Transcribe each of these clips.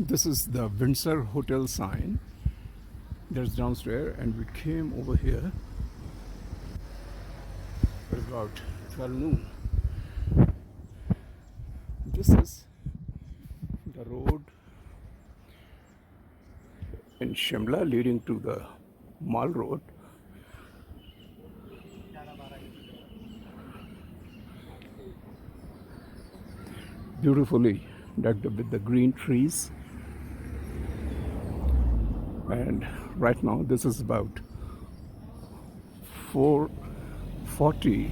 This is the Windsor Hotel sign. There's downstairs, and we came over here at about 12 noon. This is the road in Shimla leading to the Mall Road. Beautifully decked with the green trees. And right now this is about 4:40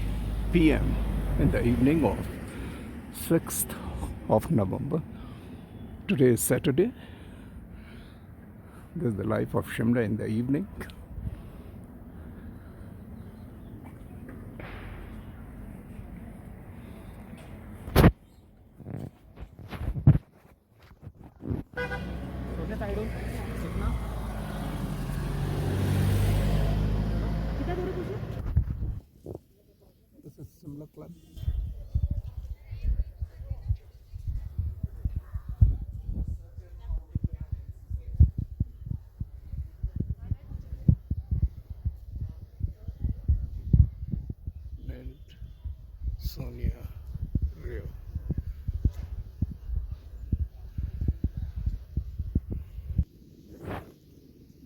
p.m. in the evening of 6th of November. Today is Saturday. This is the life of Shimla in the evening. This is Shimla Club. And Sonia Rio.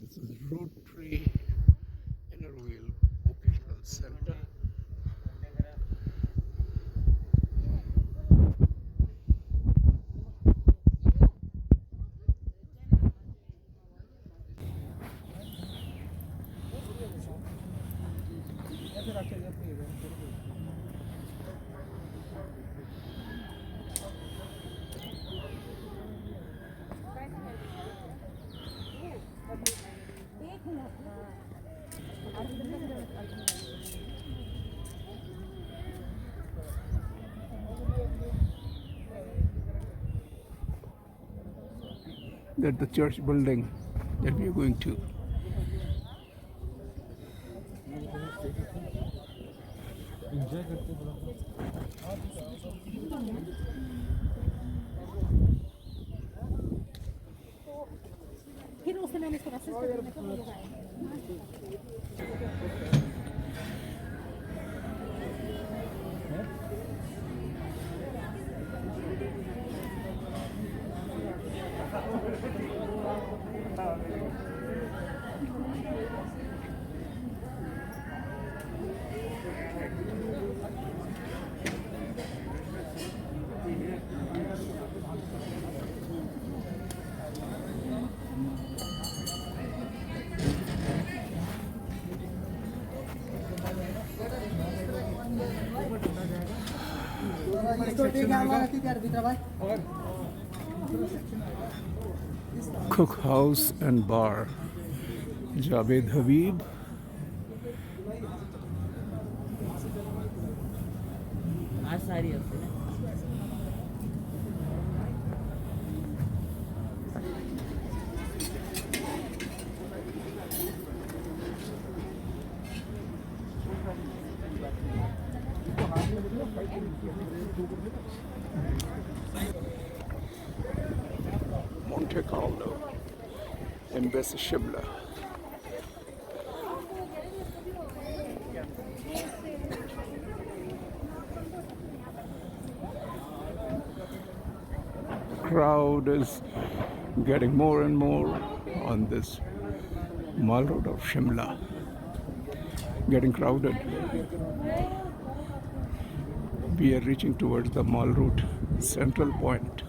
This is Rotary Innerville Vocational Center. That's the church building that we are going to. फिर उसने मैंने इसको message कर दिया तो ये Cook House and Bar, Javed Habib. Monte Carlo, Embassy Shimla. Crowd is getting more and more on this Mall Road of Shimla. Getting crowded. We are reaching towards the Mall Road central point.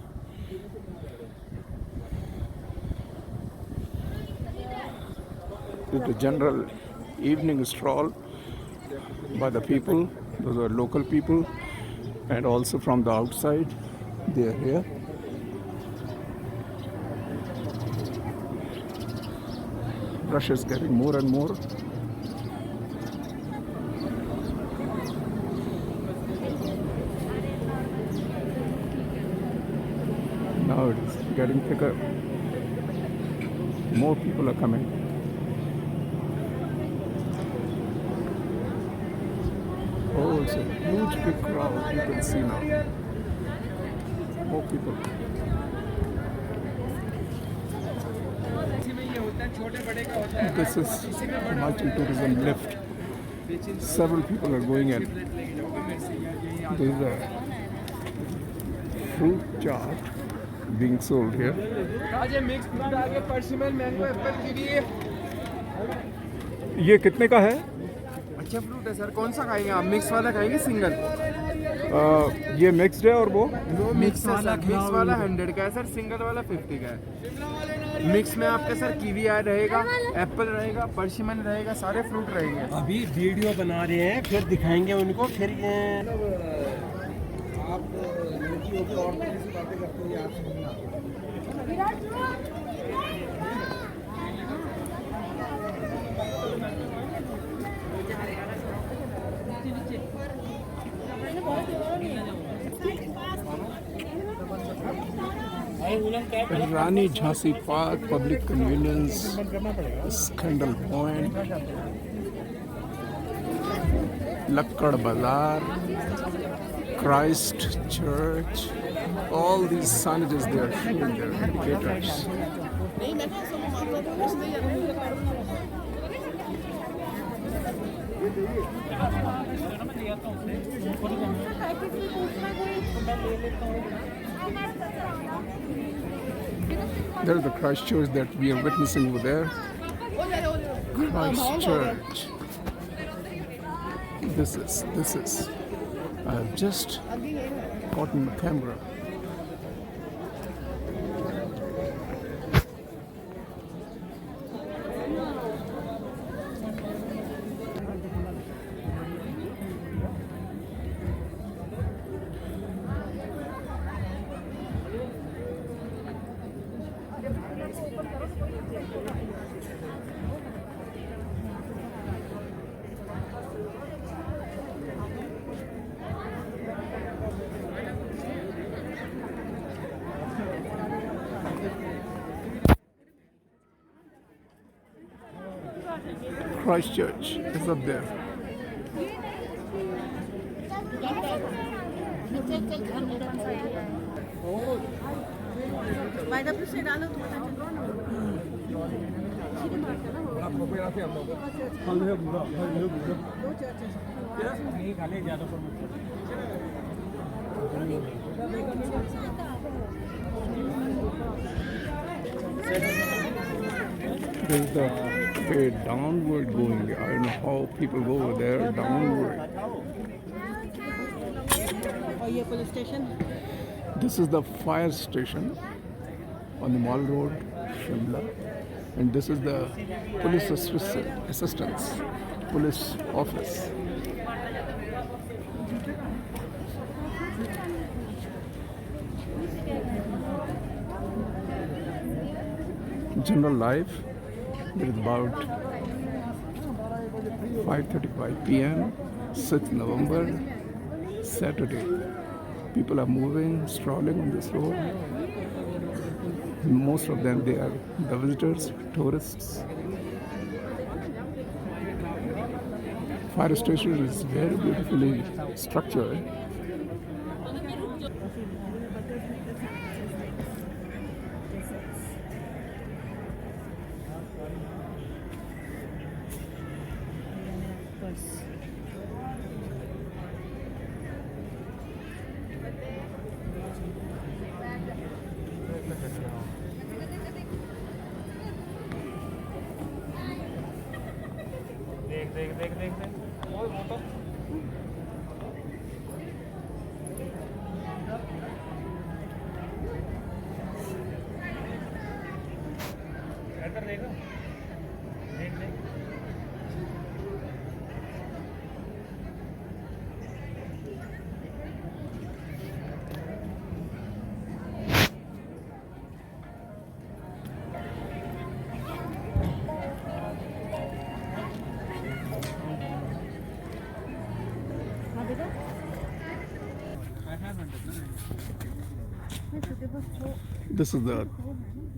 This is the general evening stroll by the people. Those are local people, and also from the outside they are here. Rush is getting more and more. Now it is getting thicker. More people are coming. Oh, it's a huge big crowd you can see now. More people. This is Himachal Tourism Lift. Several people are going in. There is a fruit chart being sold here. ये कितने का है? अच्छा fruit है sir, कौन सा खाएंगे आप? मिक्स वाला खाएंगे सिंगल? ये मिक्स्ड है और वो मिक्स वाला 100 का है सर, सिंगल वाला 50 का है। मिक्स में आपका सर कीवी रहेगा, एप्पल रहेगा, पर्सिमन रहेगा, सारे फ्रूट रहेंगे। अभी वीडियो बना रहे हैं, फिर दिखाएंगे उनको। फिर ये आप लड़की होकर और किसी बातें करते हो, आप सुनना। Rani Jhansi Park, Public Convenience, Scandal Point, Lakkad Bazaar, Christ Church. All these signages they are showing their indicators. There's the Christ Church that we are witnessing over there. Christ Church. This is. I've just gotten the camera. Christ Church is up there. There's the way downward going. I don't know how people go over there downward. Police station. This is the fire station on the Mall Road, Shimla, and this is the police assistance police office. General life. There is about 5:35 p.m. 6th November, Saturday. People are moving, strolling on this road. Most of them, they are the visitors, tourists. Fire station is very beautifully structured. देख ओए वो तो इधर देखो देख देख This is the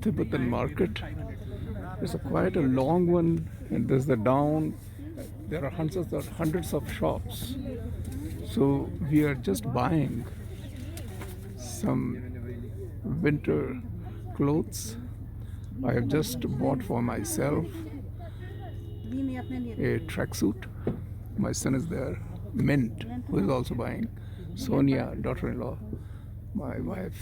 Tibetan market. It's quite a long one, and there's the down. There are hundreds of shops. So we are just buying some winter clothes I have just bought for myself a tracksuit. My son is there, Mint, who is also buying. Sonia, daughter-in-law, my wife.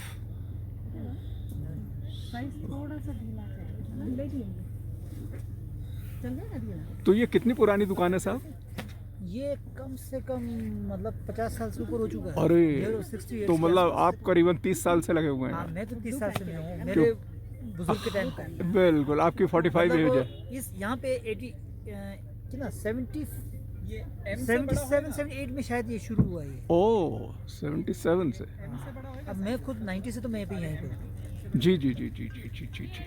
तो ये कितनी पुरानी दुकान है साहब? ये कम से कम मतलब 50 साल से ऊपर हो चुका है। अरे Near 60 years तो के मतलब आसपास। आप करीबन 30 साल से लगे हुए हाँ, हैं। मैं तो 30 साल से में हूँ। मेरे बुजुर्ग के टाइम का है। बिल्कुल, आपकी 45 एज है। इस यहाँ पे 80 कितना 77 78 में शायद ये शुरू हुआ ये। ओह 77 से। अब मैं खुद 90 से तो मैं भी यहीं पे हूँ। जी जी जी जी जी जी जी जी।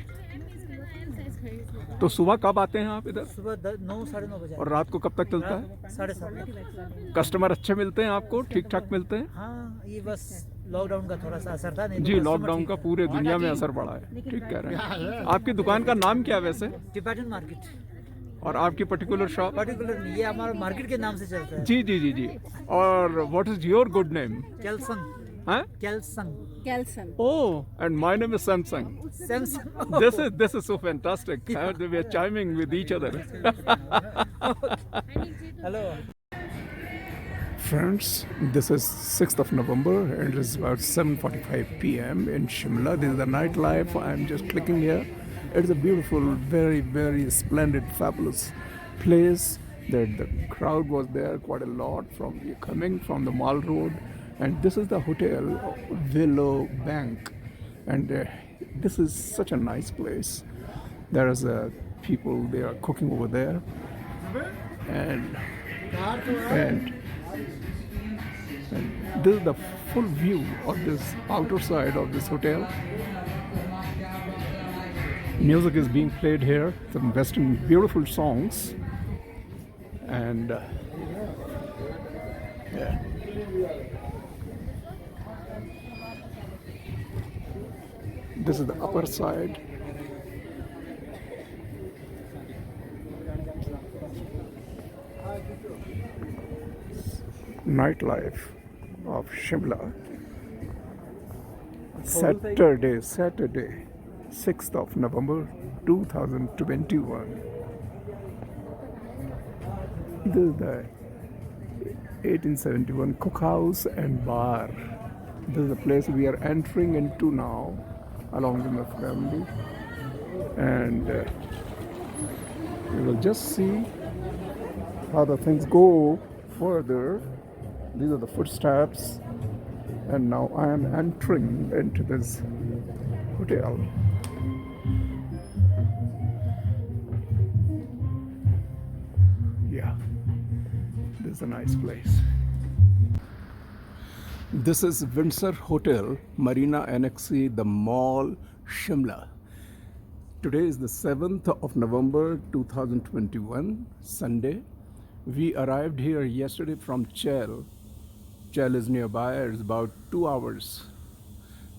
तो सुबह कब आते हैं आप इधर? सुबह 9 साढ़े 9 बजे। और रात को कब तक चलता है? 7:30। कस्टमर अच्छे मिलते हैं आपको? ठीक ठाक मिलते हैं? हाँ, ये बस लॉकडाउन का थोड़ा सा असर था। नहीं तो जी, customer लॉकडाउन ठीक का है। पूरे दुनिया में असर पड़ा है। ठीक कह रहे हैं। आपकी दुकान का नाम क्या है वैसे? Tibetan market. और आपकी पर्टिकुलर शॉप? पर्टिकुलर नहीं, ये हमारा मार्केट के नाम से चलता है। जी जी जी जी। और what is your good name? Kelson. हाँ? Kelson. Kelson. Oh, and my name is Samsung. Samsung. This is so fantastic. We are chiming with each other. Hello. Friends, this is 6th of November and it is about 7:45 p.m. in Shimla. This is the nightlife. I'm just clicking here. It's a beautiful, very, very splendid, fabulous place. That the crowd was there quite a lot coming from the Mall Road. And this is the hotel, Willow Bank. And this is such a nice place. There is people, they are cooking over there. And this is the full view of this outer side of this hotel. Music is being played here, some western beautiful songs. And yeah. This is the upper side. Nightlife of Shimla. Saturday, 6th of November 2021. This is the 1871 cookhouse and bar. This is the place we are entering into now, along with my family, and we will just see how the things go further. These are the footsteps, and now I am entering into this hotel. Yeah, this is a nice place. This is Windsor Hotel, Marina Annexi, the Mall, Shimla. Today is the 7th of November 2021, Sunday. We arrived here yesterday from Chel. Chel is nearby, it's about 2 hours.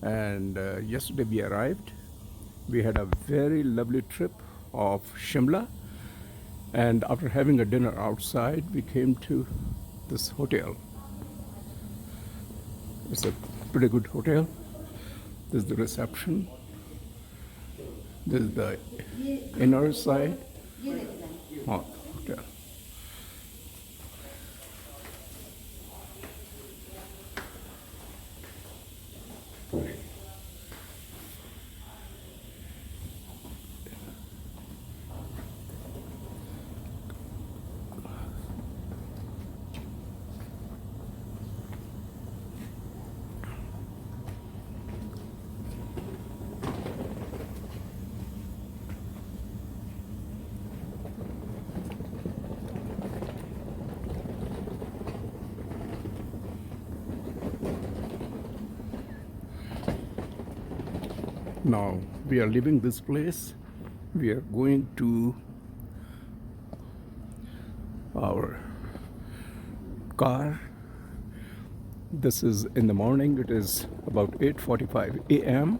And yesterday we arrived. We had a very lovely trip of Shimla. And after having a dinner outside, we came to this hotel. It's a pretty good hotel. This is the reception. This is the inner side of the hotel. Now we are leaving this place. We are going to our car. This is in the morning. It is about 8:45 a.m.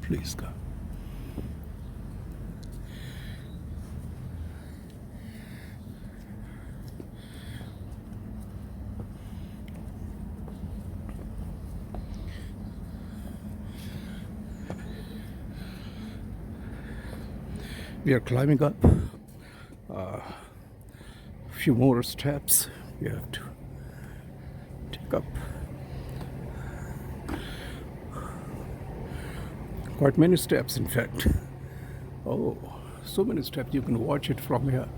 Please come. We are climbing up. Few more steps we have to take up. Quite many steps, in fact. Oh, so many steps. You can watch it from here.